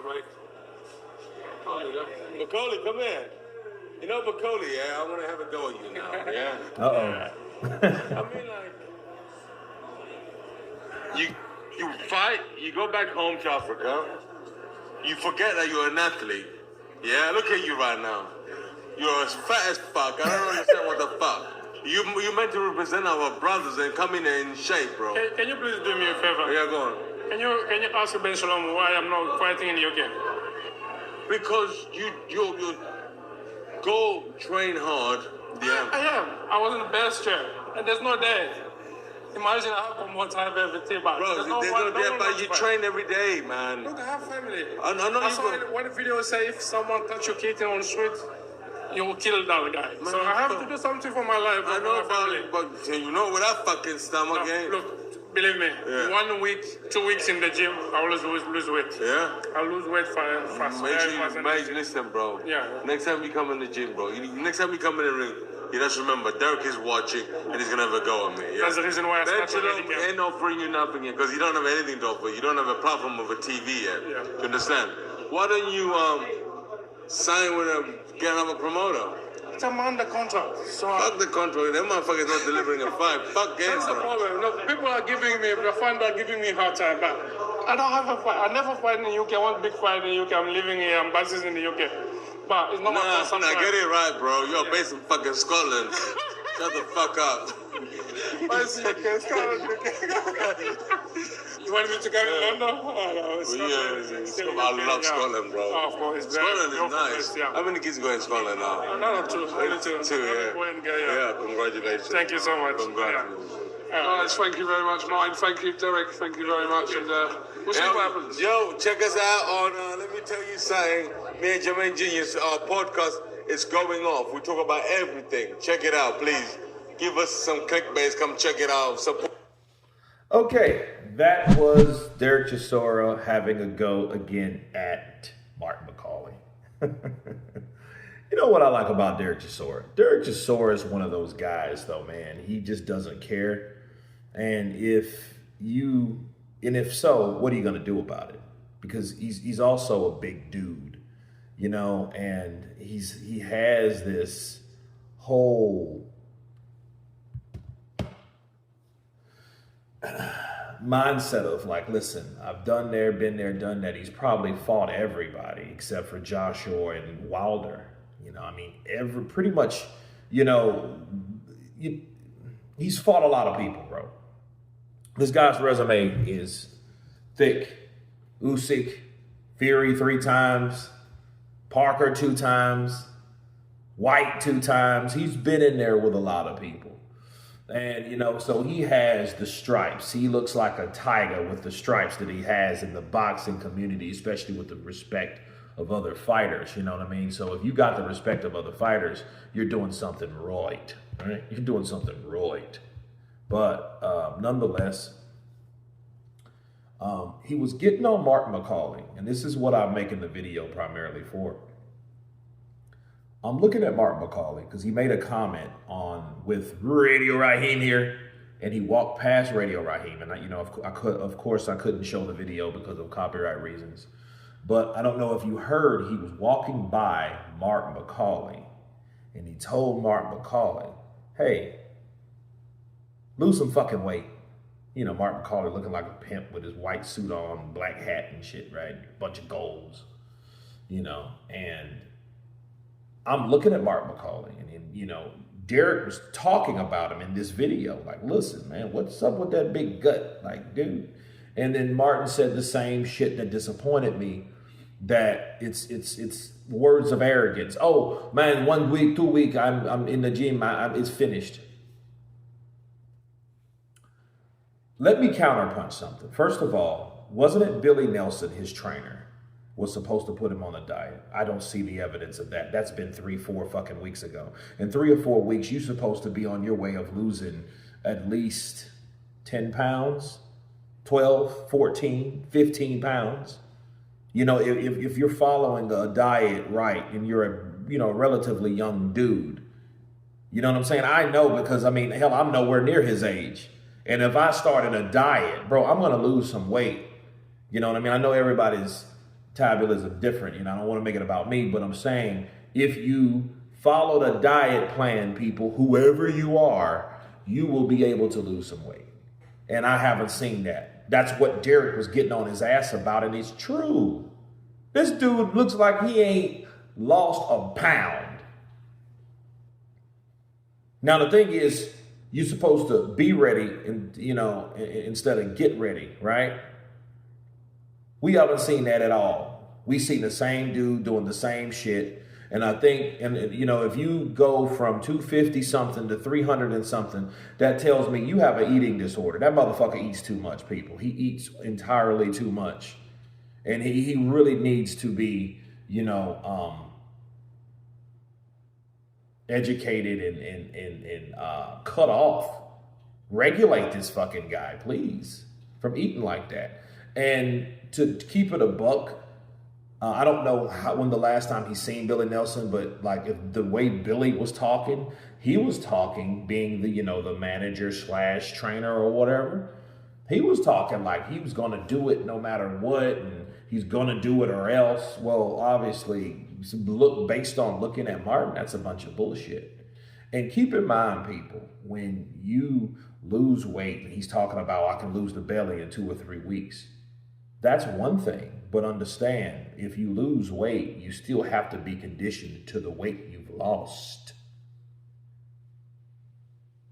break. Oh, yeah. Bakole, come here. You know Bakole, yeah? I want to have a go at you now, yeah? Uh-oh. I mean, like, you fight, you go back home to Africa, you forget that you're an athlete. Yeah, look at you right now. You're as fat as fuck. I don't understand what the fuck. You meant to represent our brothers and come in shape, bro. Can you please do me a favor? Yeah, go on. Can you ask Ben Shalom why I'm not fighting in the UK? Because you go train hard. Yeah. I am. I was in the best chair, and there's no day. Imagine I have more time everything, but bro, there's no day, but you train every day, man. Look, I have family. I know I saw one video say if someone touch your kitten on the street, you will kill that guy. Man, so I have to do something for my life. I know, but you know, with that fucking stomach, look, believe me, 1 week, 2 weeks in the gym, I always lose weight. Yeah? I lose weight fast. Make sure you listen, bro. Yeah. Next time you come in the gym, bro, next time you come in the ring, you just remember, Derek is watching and he's going to have a go at me. Yeah? That's the reason why I started ain't offering you nothing yet because you don't have anything to offer. You don't have a platform of a TV yet. Yeah. You understand? Why don't you sign with get another promoter? I'm under contract. So fuck the contract. That motherfucker's not delivering a fight. Fuck game. That's the problem. Look, people are giving me, the fans are giving me a hard time, but I don't have a fight. I never fight in the UK. I want big fight in the UK. I'm living here. I'm based in the UK. But it's not my first time. Get it right, bro. You're based in fucking Scotland. Shut the fuck up. You want me to go to London? Oh, no, I love Scotland, bro. Oh, of course. Scotland is nice. How many kids go in Scotland now? No, two. Only two. Yeah, congratulations. Thank you so much. Congratulations. Guys, thank you very much, Martin. Thank you, Derek. Thank you very much. And we'll see what happens. Yo, check us out on, let me tell you something. Me and Jermaine Genius, our podcast is going off. We talk about everything. Check it out, please. Give us some clickbaits. Come check it out. Support. Okay, that was Derek Chisora having a go again at Martin Bakole. You know what I like about Derek Chisora? Derek Chisora is one of those guys, though, man. He just doesn't care. And if so, what are you going to do about it? Because he's also a big dude, you know, and he has this whole mindset of like, listen, I've done there, been there, done that. He's probably fought everybody except for Joshua and Wilder. You know, I mean, pretty much, you know, he's fought a lot of people, bro. This guy's resume is thick. Usyk, Fury 3 times, Parker 2 times, White 2 times. He's been in there with a lot of people. And, you know, so he has the stripes. He looks like a tiger with the stripes that he has in the boxing community, especially with the respect of other fighters. You know what I mean? So if you got the respect of other fighters, you're doing something right. Right? You're doing something right. But nonetheless, he was getting on Martin Bakole, and this is what I'm making the video primarily for. I'm looking at Martin Bakole because he made a comment with Radio Raheem here, and he walked past Radio Raheem, and of course I couldn't show the video because of copyright reasons. But I don't know if you heard, he was walking by Martin Bakole, and he told Martin Bakole, hey, lose some fucking weight. You know, Martin Bakole looking like a pimp with his white suit on, black hat and shit, right? Bunch of golds, you know. And I'm looking at Martin Bakole, and you know, Derek was talking about him in this video. Like, listen, man, what's up with that big gut? Like, dude. And then Martin said the same shit that disappointed me, that it's words of arrogance. Oh, man, 1 week, 2 week, I'm in the gym, it's finished. Let me counterpunch something. First of all, wasn't it Billy Nelson, his trainer, was supposed to put him on a diet? I don't see the evidence of that. That's been 3-4 fucking weeks ago. In 3 or 4 weeks, you're supposed to be on your way of losing at least 10 pounds, 12, 14, 15 pounds. You know, if you're following a diet right and you're a relatively young dude, you know what I'm saying? I know because, I mean, hell, I'm nowhere near his age. And if I started a diet, bro, I'm going to lose some weight. You know what I mean? I know everybody's metabolism different. I don't want to make it about me, but I'm saying if you follow the diet plan, people, whoever you are, you will be able to lose some weight. And I haven't seen that. That's what Derek was getting on his ass about, and it's true. This dude looks like he ain't lost a pound. Now, the thing is, you're supposed to be ready and, instead of get ready, right? We haven't seen that at all. We seen the same dude doing the same shit. And I think, if you go from 250 something to 300 and something, that tells me you have an eating disorder. That motherfucker eats too much, people. He eats entirely too much. And he really needs to be, educated and cut off. Regulate this fucking guy, please, from eating like that. And to keep it a buck, I don't know when the last time he's seen Billy Nelson, but like if the way Billy was talking, he was talking being the, the manager / trainer or whatever. He was talking like he was going to do it no matter what, and he's going to do it or else. Well, obviously, based on looking at Martin, that's a bunch of bullshit. And keep in mind, people, when you lose weight, and he's talking about I can lose the belly in 2 or 3 weeks. That's one thing, but understand, if you lose weight, you still have to be conditioned to the weight you've lost.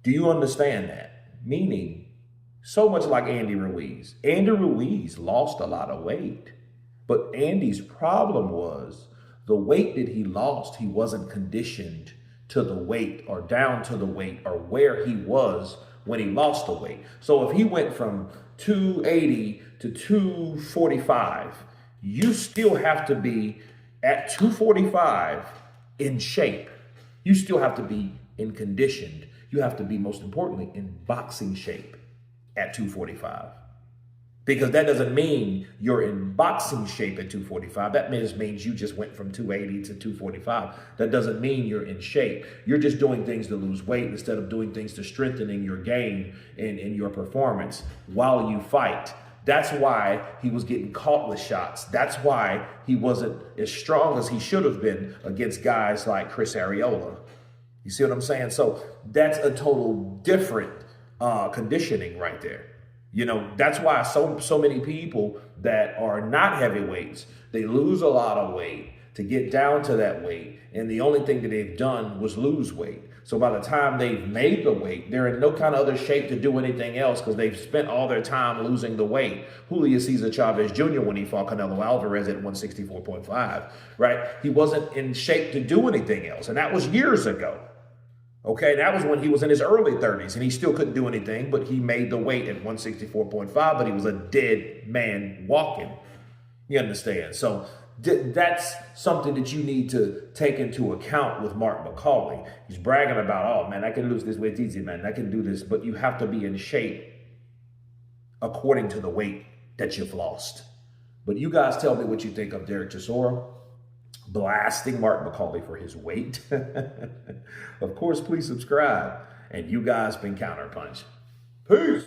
Do you understand that? Meaning, so much like Andy Ruiz. Andy Ruiz lost a lot of weight, but Andy's problem was the weight that he lost, he wasn't conditioned to the weight or down to the weight or where he was when he lost the weight. So if he went from 280 to 245, you still have to be at 245 in shape. You still have to be in conditioned. You have to be, most importantly, in boxing shape at 245. Because that doesn't mean you're in boxing shape at 245. That just means you just went from 280 to 245. That doesn't mean you're in shape. You're just doing things to lose weight instead of doing things to strengthening your game and your performance while you fight. That's why he was getting caught with shots. That's why he wasn't as strong as he should have been against guys like Chris Arreola. You see what I'm saying? So that's a total different conditioning right there. That's why so many people that are not heavyweights, they lose a lot of weight to get down to that weight. And the only thing that they've done was lose weight. So by the time they've made the weight, they're in no kind of other shape to do anything else because they've spent all their time losing the weight. Julio Cesar Chavez Jr., when he fought Canelo Alvarez at 164.5, right? He wasn't in shape to do anything else. And that was years ago. Okay, that was when he was in his early 30s and he still couldn't do anything, but he made the weight at 164.5, but he was a dead man walking. You understand? So that's something that you need to take into account with Mark Bakole. He's bragging about, oh man, I can lose this weight easy, man. I can do this, but you have to be in shape according to the weight that you've lost. But you guys tell me what you think of Derek Chisora blasting Mark Bakole for his weight. Of course, please subscribe. And you guys been Counterpunch. Peace.